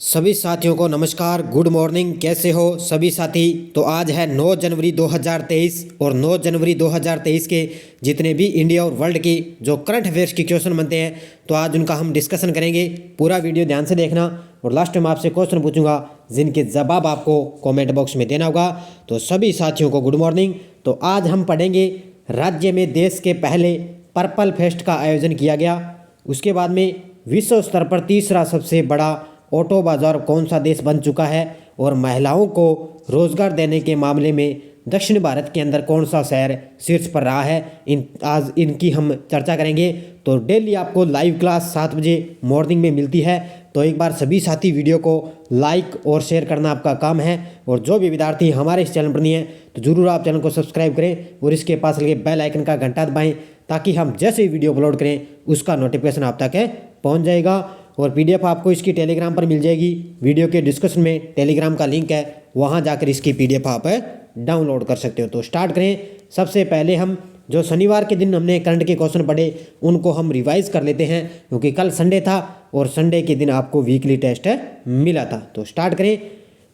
सभी साथियों को नमस्कार, गुड मॉर्निंग। कैसे हो सभी साथी? तो आज है 9 जनवरी 2023 और 9 जनवरी 2023 के जितने भी इंडिया और वर्ल्ड की जो करंट अफेयर्स की क्वेश्चन बनते हैं तो आज उनका हम डिस्कशन करेंगे। पूरा वीडियो ध्यान से देखना और लास्ट में आपसे क्वेश्चन पूछूंगा जिनके जवाब आपको कॉमेंट बॉक्स में देना होगा। तो सभी साथियों को गुड मॉर्निंग। तो आज हम पढ़ेंगे राज्य में देश के पहले पर्पल फेस्ट का आयोजन किया गया। उसके बाद में विश्व स्तर पर तीसरा सबसे बड़ा ऑटो बाजार कौन सा देश बन चुका है और महिलाओं को रोजगार देने के मामले में दक्षिण भारत के अंदर कौन सा शहर शीर्ष पर रहा है। आज इनकी हम चर्चा करेंगे। तो डेली आपको लाइव क्लास 7 बजे मॉर्निंग में मिलती है। तो एक बार सभी साथी वीडियो को लाइक और शेयर करना आपका काम है। और जो भी विद्यार्थी हमारे इस चैनल पर नहीं है तो जरूर आप चैनल को सब्सक्राइब करें और इसके पास लगे बेल आइकन का घंटा दबाएं ताकि हम जैसे ही वीडियो अपलोड करें उसका नोटिफिकेशन आप तक पहुँच जाएगा। और पीडीएफ आपको इसकी टेलीग्राम पर मिल जाएगी। वीडियो के डिस्क्रिप्शन में टेलीग्राम का लिंक है, वहां जाकर इसकी पीडीएफ आप डाउनलोड कर सकते हो। तो स्टार्ट करें। सबसे पहले हम जो शनिवार के दिन हमने करंट के क्वेश्चन पढ़े उनको हम रिवाइज कर लेते हैं क्योंकि कल संडे था और संडे के दिन आपको वीकली टेस्ट मिला था। तो स्टार्ट करें।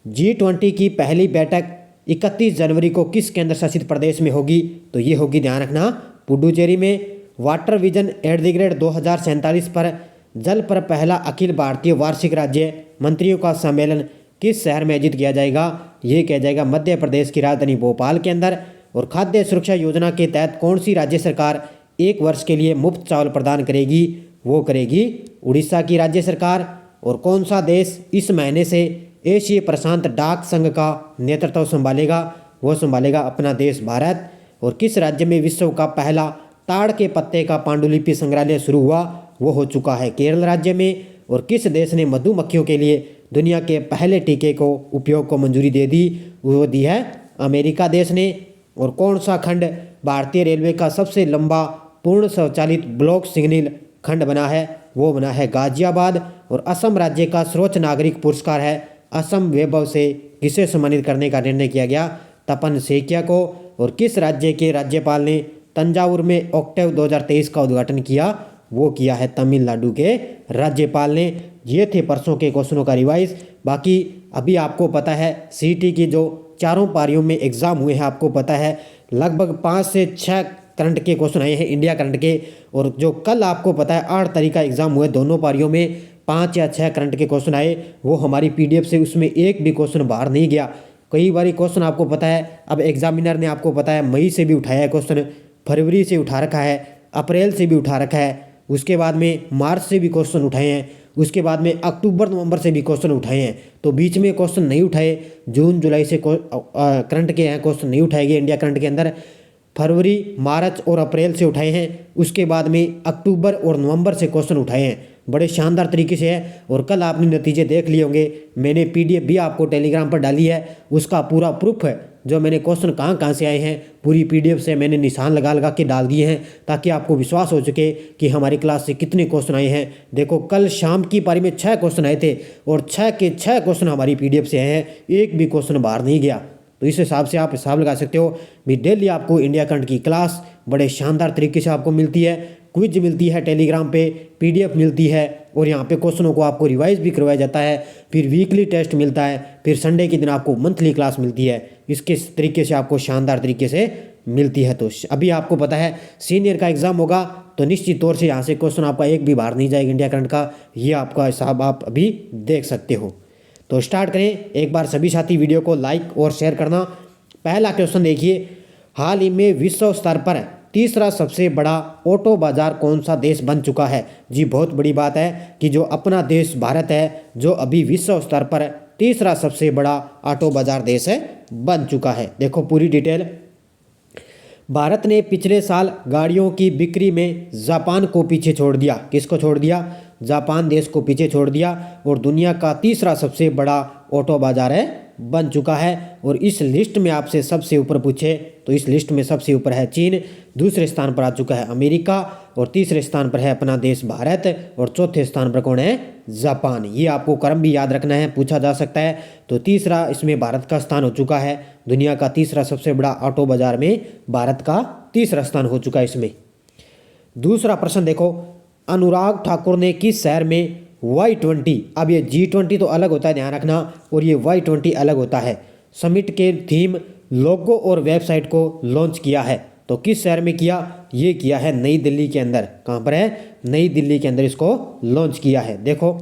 G20 की पहली बैठक 31 जनवरी को किस केंद्र शासित प्रदेश में होगी? तो ये होगी, ध्यान रखना, पुडुचेरी में। वाटर विजन @ 2047 पर जल पर पहला अखिल भारतीय वार्षिक राज्य मंत्रियों का सम्मेलन किस शहर में आयोजित किया जाएगा? ये किया जाएगा मध्य प्रदेश की राजधानी भोपाल के अंदर। और खाद्य सुरक्षा योजना के तहत कौन सी राज्य सरकार 1 वर्ष के लिए मुफ्त चावल प्रदान करेगी? वो करेगी उड़ीसा की राज्य सरकार। और कौन सा देश इस महीने से एशिया प्रशांत डाक संघ का नेतृत्व संभालेगा? वो संभालेगा अपना देश भारत। और किस राज्य में विश्व का पहला ताड़ के पत्ते का पांडुलिपि संग्रहालय शुरू हुआ? वो हो चुका है केरल राज्य में। और किस देश ने मधुमक्खियों के लिए दुनिया के पहले टीके को उपयोग को मंजूरी दे दी? वो दी है अमेरिका देश ने। और कौन सा खंड भारतीय रेलवे का सबसे लंबा पूर्ण स्वचालित ब्लॉक सिग्नल खंड बना है? वो बना है गाजियाबाद। और असम राज्य का सर्वोच्च नागरिक पुरस्कार है असम वैभव से किसे सम्मानित करने का निर्णय किया गया? तपन सेकिया को। और किस राज्य के राज्यपाल ने तंजावुर में ऑक्टेव 2023 का उद्घाटन किया? वो किया है तमिलनाडु के राज्यपाल ने। ये थे परसों के क्वेश्चनों का रिवाइज। बाकी अभी आपको पता है सीटी की जो चारों पारियों में एग्जाम हुए हैं, आपको पता है लगभग 5 से 6 करंट के क्वेश्चन आए हैं इंडिया करंट के। और जो कल आपको पता है 8 तारीख का एग्जाम हुए, दोनों पारियों में 5 या 6 करंट के क्वेश्चन आए। वो हमारी पीडीएफ से उसमें एक भी क्वेश्चन बाहर नहीं गया। कई बार क्वेश्चन आपको पता है अब एग्जामिनर ने आपको पता है मई से भी उठाया है क्वेश्चन, फरवरी से उठा रखा है, अप्रैल से भी उठा रखा है, उसके बाद में मार्च से भी क्वेश्चन उठाए हैं, उसके बाद में अक्टूबर नवंबर से भी क्वेश्चन उठाए हैं। तो बीच में क्वेश्चन नहीं उठाए, जून जुलाई से करंट के हैं क्वेश्चन नहीं उठाए गए इंडिया करंट के अंदर। फरवरी, मार्च और अप्रैल से उठाए हैं, उसके बाद में अक्टूबर और नवंबर से क्वेश्चन उठाए हैं। बड़े शानदार तरीके से है। और कल आपने नतीजे देख लिए होंगे, मैंने पीडीएफ भी आपको टेलीग्राम पर डाली है, उसका पूरा प्रूफ है। जो मैंने क्वेश्चन कहाँ कहाँ से आए हैं पूरी पीडीएफ से मैंने निशान लगा लगा के डाल दिए हैं ताकि आपको विश्वास हो सके कि हमारी क्लास से कितने क्वेश्चन आए हैं। देखो कल शाम की पारी में 6 क्वेश्चन आए थे और 6 के 6 क्वेश्चन हमारी पीडीएफ से आए हैं, एक भी क्वेश्चन बाहर नहीं गया। तो इस हिसाब से आप हिसाब लगा सकते हो भी डेली आपको इंडिया करंट की क्लास बड़े शानदार तरीके से आपको मिलती है। क्विज मिलती है टेलीग्राम पे, पीडीएफ मिलती है और यहाँ पे क्वेश्चनों को आपको रिवाइज भी करवाया जाता है। फिर वीकली टेस्ट मिलता है, फिर संडे के दिन आपको मंथली क्लास मिलती है। इसके तरीके से आपको शानदार तरीके से मिलती है। तो अभी आपको पता है सीनियर का एग्जाम होगा तो निश्चित तौर से यहाँ से क्वेश्चन आपका एक भी बाहर नहीं जाएगा इंडिया करंट का। ये आपका हिसाब आप अभी देख सकते हो। तो स्टार्ट करें। एक बार सभी साथी वीडियो को लाइक और शेयर करना। पहला क्वेश्चन देखिए, हाल ही में विश्व स्तर पर तीसरा सबसे बड़ा ऑटो बाजार कौन सा देश बन चुका है? जी बहुत बड़ी बात है कि जो अपना देश भारत है जो अभी विश्व स्तर पर तीसरा सबसे बड़ा ऑटो बाजार देश है बन चुका है। देखो पूरी डिटेल। भारत ने पिछले साल गाड़ियों की बिक्री में जापान को पीछे छोड़ दिया। किसको छोड़ दिया? जापान देश को पीछे छोड़ दिया और दुनिया का तीसरा सबसे बड़ा ऑटो बाजार है बन चुका है। और इस लिस्ट में आपसे सबसे ऊपर पूछे तो इस लिस्ट में सबसे ऊपर है चीन, दूसरे स्थान पर आ चुका है अमेरिका और तीसरे स्थान पर है अपना देश भारत और चौथे स्थान पर कौन है? जापान। ये आपको क्रम भी याद रखना है, पूछा जा सकता है। तो तीसरा इसमें भारत का स्थान हो चुका है। दुनिया का तीसरा सबसे बड़ा ऑटो बाजार में भारत का तीसरा स्थान हो चुका है इसमें। दूसरा प्रश्न देखो, अनुराग ठाकुर ने किस शहर में Y20, अब ये G20 तो अलग होता है ध्यान रखना, और ये Y20 अलग होता है। समिट के थीम, लोगो और वेबसाइट को लॉन्च किया है। तो किस शहर में किया? ये किया है नई दिल्ली के अंदर। कहाँ पर है? नई दिल्ली के अंदर इसको लॉन्च किया है। देखो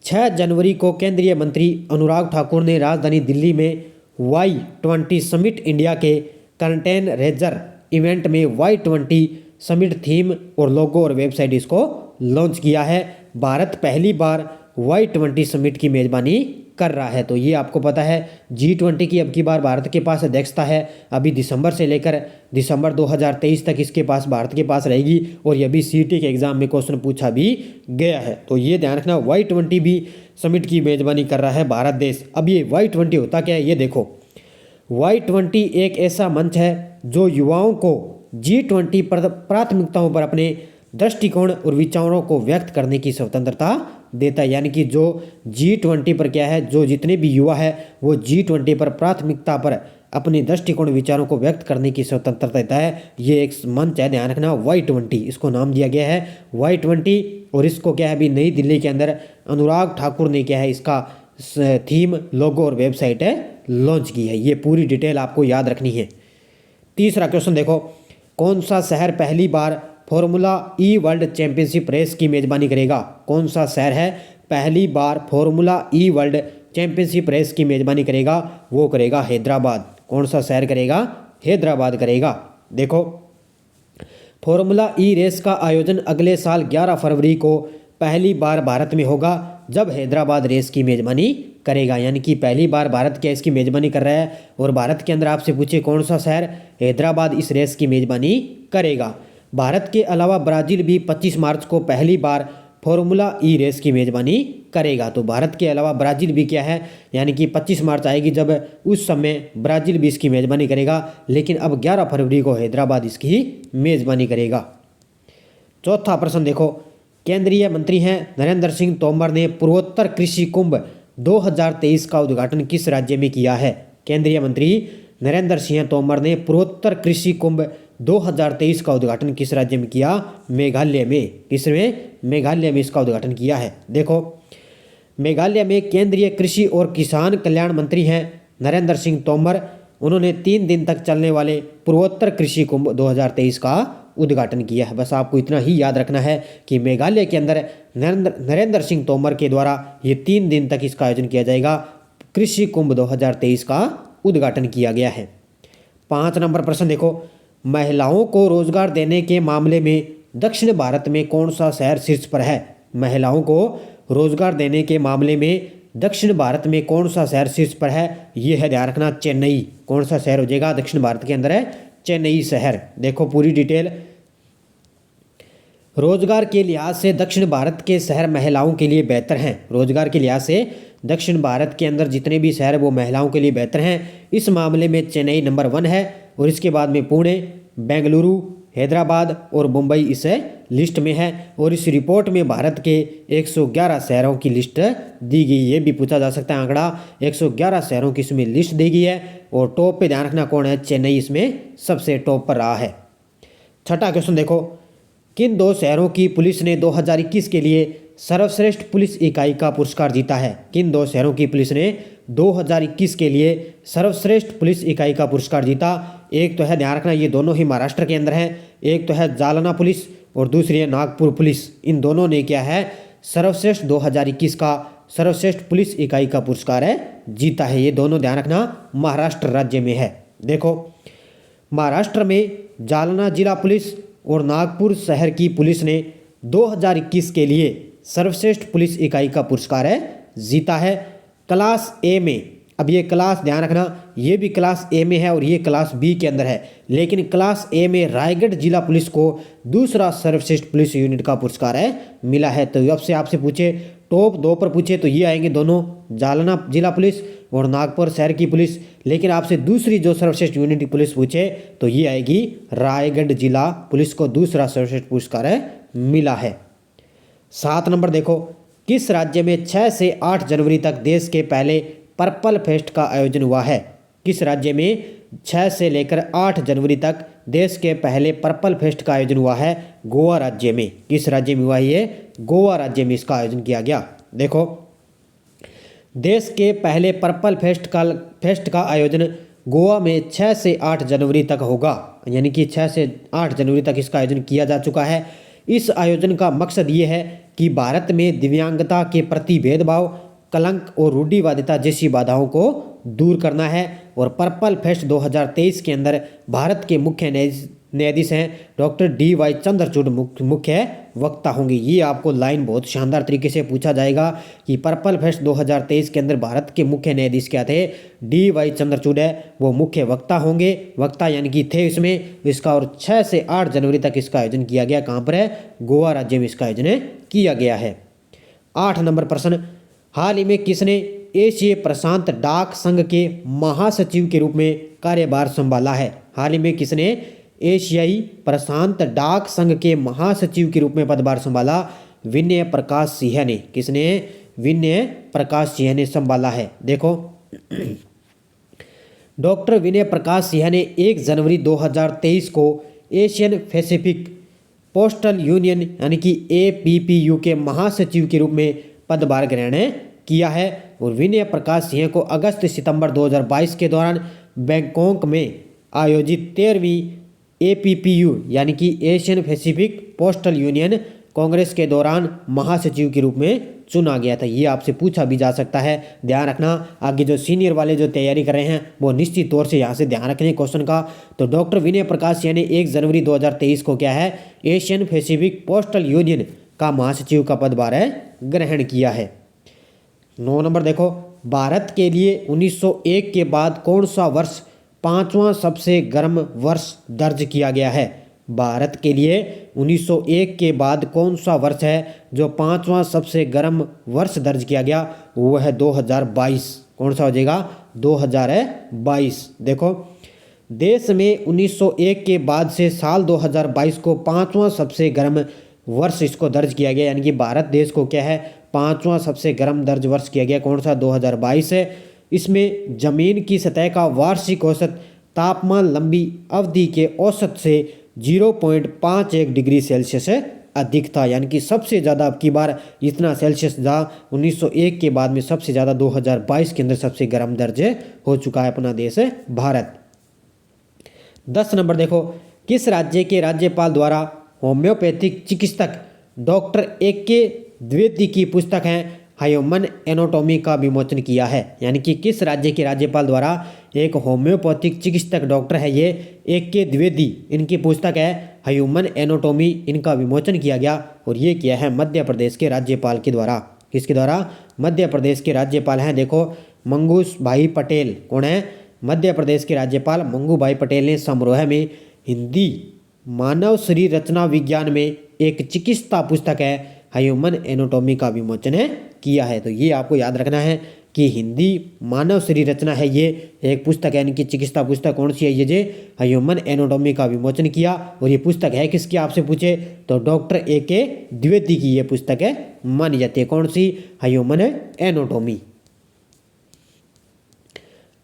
6 जनवरी को केंद्रीय मंत्री अनुराग ठाकुर ने राजधानी दिल्ली में Y20 समिट इंडिया के कंटेनरेजर इवेंट में Y20 समिट थीम और लोगो और वेबसाइट इसको लॉन्च किया है। भारत पहली बार Y20 समिट की मेज़बानी कर रहा है। तो ये आपको पता है G20 की अब की बार भारत के पास अध्यक्षता है। अभी दिसंबर से लेकर दिसंबर 2023 तक इसके पास भारत के पास रहेगी, और ये भी सीटी के एग्जाम में क्वेश्चन पूछा भी गया है। तो ये ध्यान रखना, Y20 भी समिट की मेज़बानी कर रहा है भारत देश। अब ये Y20 होता क्या है ये देखो। Y20 एक ऐसा मंच है जो युवाओं को G20 प्राथमिकताओं पर अपने दृष्टिकोण और विचारों को व्यक्त करने की स्वतंत्रता देता है। यानी कि जो G20 पर क्या है, जो जितने भी युवा है वो G20 पर प्राथमिकता पर अपने दृष्टिकोण विचारों को व्यक्त करने की स्वतंत्रता देता है। ये एक मंच है, ध्यान रखना, Y20 इसको नाम दिया गया है Y20। और इसको क्या है अभी नई दिल्ली के अंदर अनुराग ठाकुर ने क्या है इसका थीम, लोगो और वेबसाइट है लॉन्च की है। ये पूरी डिटेल आपको याद रखनी है। तीसरा क्वेश्चन देखो, कौन सा शहर पहली बार फॉर्मूला ई वर्ल्ड चैंपियनशिप रेस की मेज़बानी करेगा? कौन सा शहर है पहली बार फॉर्मूला ई वर्ल्ड चैंपियनशिप रेस की मेज़बानी करेगा? वो करेगा हैदराबाद। कौन सा शहर करेगा? हैदराबाद करेगा। देखो फॉर्मूला ई रेस का आयोजन अगले साल 11 फरवरी को पहली बार भारत में होगा, जब हैदराबाद रेस की मेज़बानी करेगा। यानी कि पहली बार भारत क्या इसकी मेज़बानी कर रहा है, और भारत के अंदर आपसे पूछे कौन सा शहर, हैदराबाद इस रेस की मेज़बानी करेगा। भारत के अलावा ब्राज़ील भी 25 मार्च को पहली बार फॉर्मूला ई रेस की मेज़बानी करेगा। तो भारत के अलावा ब्राज़ील भी क्या है, यानी कि 25 मार्च आएगी जब, उस समय ब्राज़ील भी इसकी मेज़बानी करेगा। लेकिन अब 11 फरवरी को हैदराबाद इसकी मेज़बानी करेगा। चौथा प्रश्न देखो, केंद्रीय मंत्री हैं नरेंद्र सिंह तोमर ने पूर्वोत्तर कृषि कुंभ 2023 का उद्घाटन किस राज्य में किया है? केंद्रीय मंत्री नरेंद्र सिंह तोमर ने पूर्वोत्तर कृषि कुंभ 2023 का उद्घाटन किस राज्य में किया? मेघालय में। किसमें? मेघालय में इसका उद्घाटन किया है। देखो मेघालय में केंद्रीय कृषि और किसान कल्याण मंत्री हैं नरेंद्र सिंह तोमर। उन्होंने 3 दिन तक चलने वाले पूर्वोत्तर कृषि कुंभ 2023 का उद्घाटन किया है। बस आपको इतना ही याद रखना है कि मेघालय के अंदर नरेंद्र सिंह तोमर के द्वारा ये 3 दिन तक इसका आयोजन किया जाएगा। कृषि कुंभ 2023 का उद्घाटन किया गया है। 5 नंबर प्रश्न देखो, महिलाओं को रोजगार देने के मामले में दक्षिण भारत में कौन सा शहर शीर्ष पर है? महिलाओं को रोजगार देने के मामले में दक्षिण भारत में कौन सा शहर शीर्ष पर है? ये है ध्यान रखना चेन्नई। कौन सा शहर हो जाएगा? दक्षिण भारत के अंदर है चेन्नई शहर। देखो पूरी डिटेल, रोजगार के लिहाज से दक्षिण भारत के शहर महिलाओं के लिए बेहतर हैं। रोजगार के लिहाज से दक्षिण भारत के अंदर जितने भी शहर वो महिलाओं के लिए बेहतर हैं। इस मामले में चेन्नई नंबर 1 है, और इसके बाद में पुणे, बेंगलुरु, हैदराबाद और मुंबई इस लिस्ट में है। और इस रिपोर्ट में भारत के 111 शहरों की लिस्ट दी गई। ये भी पूछा जा सकता है आंकड़ा, 111 शहरों की इसमें लिस्ट दी गई है, और टॉप पे ध्यान रखना कौन है? चेन्नई इसमें सबसे टॉप पर रहा है। छठा क्वेश्चन देखो, किन 2 शहरों की पुलिस ने 2021 के लिए सर्वश्रेष्ठ पुलिस इकाई का पुरस्कार जीता है? किन 2 शहरों की पुलिस ने 2021 के लिए सर्वश्रेष्ठ पुलिस इकाई का पुरस्कार जीता? एक तो है, ध्यान रखना, ये दोनों ही महाराष्ट्र के अंदर हैं। एक तो है जालना पुलिस और दूसरी है नागपुर पुलिस। इन दोनों ने क्या है सर्वश्रेष्ठ 2021 का सर्वश्रेष्ठ पुलिस इकाई का पुरस्कार है जीता है। ये दोनों ध्यान रखना महाराष्ट्र राज्य में है। देखो महाराष्ट्र में जालना जिला पुलिस और नागपुर शहर की पुलिस ने 2021 के लिए सर्वश्रेष्ठ पुलिस इकाई का पुरस्कार है जीता है। क्लास ए में, अब ये क्लास ध्यान रखना, ये भी क्लास ए में है और ये क्लास बी के अंदर है, लेकिन क्लास ए में रायगढ़ जिला पुलिस को दूसरा सर्वश्रेष्ठ पुलिस यूनिट का पुरस्कार है मिला है। तो अब से आपसे पूछे टॉप 2 पर पूछे तो ये आएंगे दोनों, जालना जिला पुलिस और नागपुर शहर की पुलिस। लेकिन आपसे दूसरी जो सर्वश्रेष्ठ यूनिट की पुलिस पूछे तो ये आएगी रायगढ़ जिला पुलिस को दूसरा सर्वश्रेष्ठ पुरस्कार है मिला है। 7 नंबर देखो, किस राज्य में 6 से 8 जनवरी तक देश के पहले पर्पल फेस्ट का आयोजन हुआ है? किस राज्य में 6 से लेकर 8 जनवरी तक देश के पहले पर्पल फेस्ट का आयोजन हुआ है गोवा राज्य में। किस राज्य में हुआ है ये? गोवा राज्य में इसका आयोजन किया गया। देखो, देश के पहले पर्पल फेस्ट का आयोजन गोवा में 6 से 8 जनवरी तक होगा, यानी कि 6 से 8 जनवरी तक इसका आयोजन किया जा चुका है। इस आयोजन का मकसद ये है कि भारत में दिव्यांगता के प्रति भेदभाव, कलंक और रूढ़िवादिता जैसी बाधाओं को दूर करना है। और पर्पल फेस्ट 2023 के अंदर भारत के मुख्य न्यायाधीश हैं डॉक्टर DY चंद्रचूड़ मुख्य वक्ता होंगे। ये आपको लाइन बहुत शानदार तरीके से पूछा जाएगा कि पर्पल फेस्ट 2023 के अंदर भारत के मुख्य न्यायाधीश क्या थे? DY चंद्रचूड़ है, वो मुख्य वक्ता होंगे। वक्ता यानी कि थे इसमें। इसका और 6 से 8 जनवरी तक इसका आयोजन किया गया। कहाँ पर है? गोवा राज्य में इसका आयोजन किया गया है। 8 नंबर प्रश्न, हाल ही में किसने एशिया प्रशांत डाक संघ के महासचिव के रूप में कार्यभार संभाला है? हाल ही में किसने एशियाई प्रशांत डाक संघ के महासचिव के रूप में पदभार संभाला? विनय प्रकाश सिंह ने। किसने? विनय प्रकाश सिंह ने संभाला है। देखो, डॉक्टर विनय प्रकाश सिंह ने 1 जनवरी 2023 को एशियन पैसिफिक पोस्टल यूनियन यानी कि APPU के महासचिव के रूप में पदभार ग्रहण किया है। और विनय प्रकाश सिंह को अगस्त सितंबर 2022 के दौरान बैंकॉक में आयोजित 13वीं APPU यानी कि Asian Pacific postal union Congress के दौरान महासचिव के रूप में चुना गया था। ये आपसे पूछा भी जा सकता है, ध्यान रखना। आगे जो सीनियर वाले जो तैयारी कर रहे हैं वो निश्चित तौर से यहाँ से ध्यान रखें क्वेश्चन का। तो डॉक्टर विनय प्रकाश सिंह ने 1 जनवरी 2023 को क्या है? एशियन पैसिफिक पोस्टल यूनियन का महासचिव का पदभार ग्रहण किया है। 9 नंबर देखो, भारत के लिए 1901 के बाद कौन सा वर्ष 5वां सबसे गर्म वर्ष दर्ज किया गया है? भारत के लिए 1901 के बाद कौन सा वर्ष है जो 5वां सबसे गर्म वर्ष दर्ज किया गया? वो है 2022। कौन सा हो जाएगा? 2022। देखो, देश में 1901 के बाद से साल 2022 को 5वां सबसे गर्म वर्ष इसको दर्ज किया गया, यानी कि भारत देश को क्या है? 5वां सबसे गर्म दर्ज वर्ष किया गया। कौन सा? 2022 है। इसमें जमीन की सतह का वार्षिक औसत तापमान लंबी अवधि के औसत से 0.51 डिग्री सेल्सियस अधिक था, यानी कि सबसे ज़्यादा अब की बार इतना सेल्सियस था 1901 के बाद में सबसे ज़्यादा 2022 के अंदर सबसे गर्म दर्ज हो चुका है अपना देश भारत। 10 नंबर देखो, किस राज्य के राज्यपाल द्वारा होम्योपैथिक चिकित्सक डॉक्टर AK द्विवेदी की पुस्तक है ह्यूमन एनाटॉमी का विमोचन किया है? यानी कि किस राज्य के राज्यपाल द्वारा एक होम्योपैथिक चिकित्सक डॉक्टर है ये AK द्विवेदी, इनकी पुस्तक है ह्यूमन एनाटॉमी, इनका विमोचन किया गया। और ये किया है मध्य प्रदेश के राज्यपाल के द्वारा। किसके द्वारा? मध्य प्रदेश के राज्यपाल हैं। देखो, मंगू भाई पटेल। कौन है? मध्य प्रदेश के राज्यपाल मंगू भाई पटेल ने समारोह में हिंदी मानव शरीर रचना विज्ञान में एक चिकित्सा पुस्तक है ह्यूमन एनाटॉमी का विमोचन किया है। तो ये आपको याद रखना है कि हिंदी मानव शरीर रचना है ये एक पुस्तक है, यानी कि चिकित्सा पुस्तक कौन सी है? ये जे ह्यूमन एनाटॉमी का विमोचन किया। और ये पुस्तक है किसकी? आपसे पूछे तो डॉक्टर AK द्विवेदी की ये पुस्तक मानी जाती है। कौन सी? Human anatomy.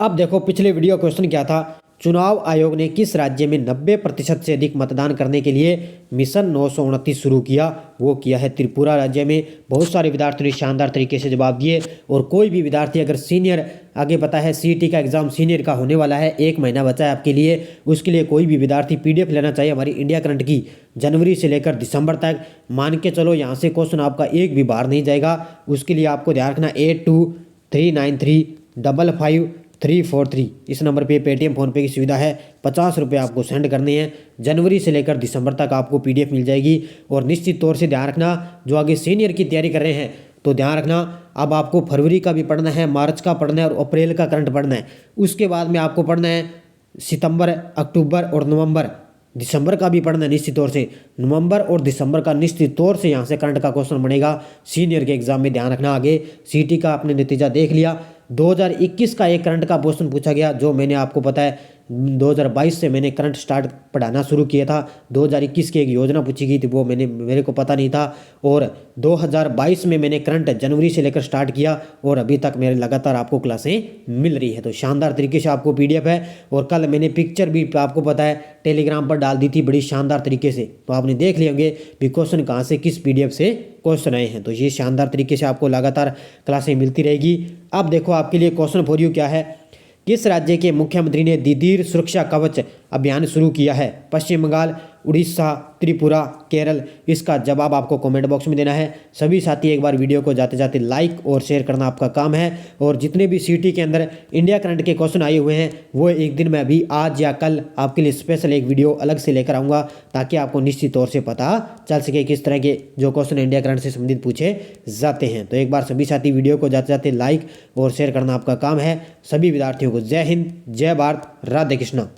अब देखो, पिछले वीडियो क्वेश्चन क्या था? चुनाव आयोग ने किस राज्य में 90% से अधिक मतदान करने के लिए मिशन 929 शुरू किया? वो किया है त्रिपुरा राज्य में। बहुत सारे विद्यार्थियों ने शानदार तरीके से जवाब दिए। और कोई भी विद्यार्थी अगर सीनियर, आगे पता है CET का एग्जाम सीनियर का होने वाला है, 1 महीना बचा है आपके लिए, उसके लिए कोई भी विद्यार्थी PDF लेना चाहिए हमारी इंडिया करंट की, जनवरी से लेकर दिसंबर तक। मान के चलो यहाँ से क्वेश्चन आपका एक भी बाहर नहीं जाएगा। उसके लिए आपको ध्यान रखना 8239355343 इस नंबर पे पेटीएम फ़ोनपे की सुविधा है। 50 रुपये आपको सेंड करने हैं। जनवरी से लेकर दिसंबर तक आपको PDF मिल जाएगी। और निश्चित तौर से ध्यान रखना, जो आगे सीनियर की तैयारी कर रहे हैं तो ध्यान रखना, अब आपको फरवरी का भी पढ़ना है, मार्च का पढ़ना है और अप्रैल का करंट पढ़ना है। उसके बाद में आपको पढ़ना है सितंबर, अक्टूबर और नवंबर, दिसंबर का भी पढ़ना है निश्चित तौर से। नवंबर और दिसंबर का निश्चित तौर से यहाँ से करंट का क्वेश्चन बनेगा सीनियर के एग्जाम में। ध्यान रखना। आगे CET का आपने नतीजा देख लिया। 2021 का एक करंट का क्वेश्चन पूछा गया, जो मैंने आपको पता है 2022 से मैंने करंट स्टार्ट पढ़ाना शुरू किया था। 2021 की एक योजना पूछी गई थी, वो मेरे को पता नहीं था। और 2022 में मैंने करंट जनवरी से लेकर स्टार्ट किया और अभी तक मेरे लगातार आपको क्लासें मिल रही है। तो शानदार तरीके से आपको PDF है। और कल मैंने पिक्चर भी आपको पता है टेलीग्राम पर डाल दी थी बड़ी शानदार तरीके से, तो आपने देख लिए होंगे भी क्वेश्चन कहाँ से किस PDF से क्वेश्चन आए हैं। तो ये शानदार तरीके से आपको लगातार क्लासें मिलती रहेगी। अब देखो आपके लिए क्वेश्चन फॉर यू क्या है। किस राज्य के मुख्यमंत्री ने दीदीर सुरक्षा कवच अभियान शुरू किया है? पश्चिम बंगाल, उड़ीसा, त्रिपुरा, केरल? इसका जवाब आपको कमेंट बॉक्स में देना है। सभी साथी एक बार वीडियो को जाते जाते लाइक और शेयर करना आपका काम है। और जितने भी CT के अंदर इंडिया करंट के क्वेश्चन आए हुए हैं वो एक दिन मैं भी आज या कल आपके लिए स्पेशल एक वीडियो अलग से लेकर आऊँगा, ताकि आपको निश्चित तौर से पता चल सके किस तरह के जो क्वेश्चन इंडिया करंट से संबंधित पूछे जाते हैं। तो एक बार सभी साथी वीडियो को जाते जाते लाइक और शेयर करना आपका काम है। सभी विद्यार्थियों को जय हिंद, जय भारत, राधे कृष्णा।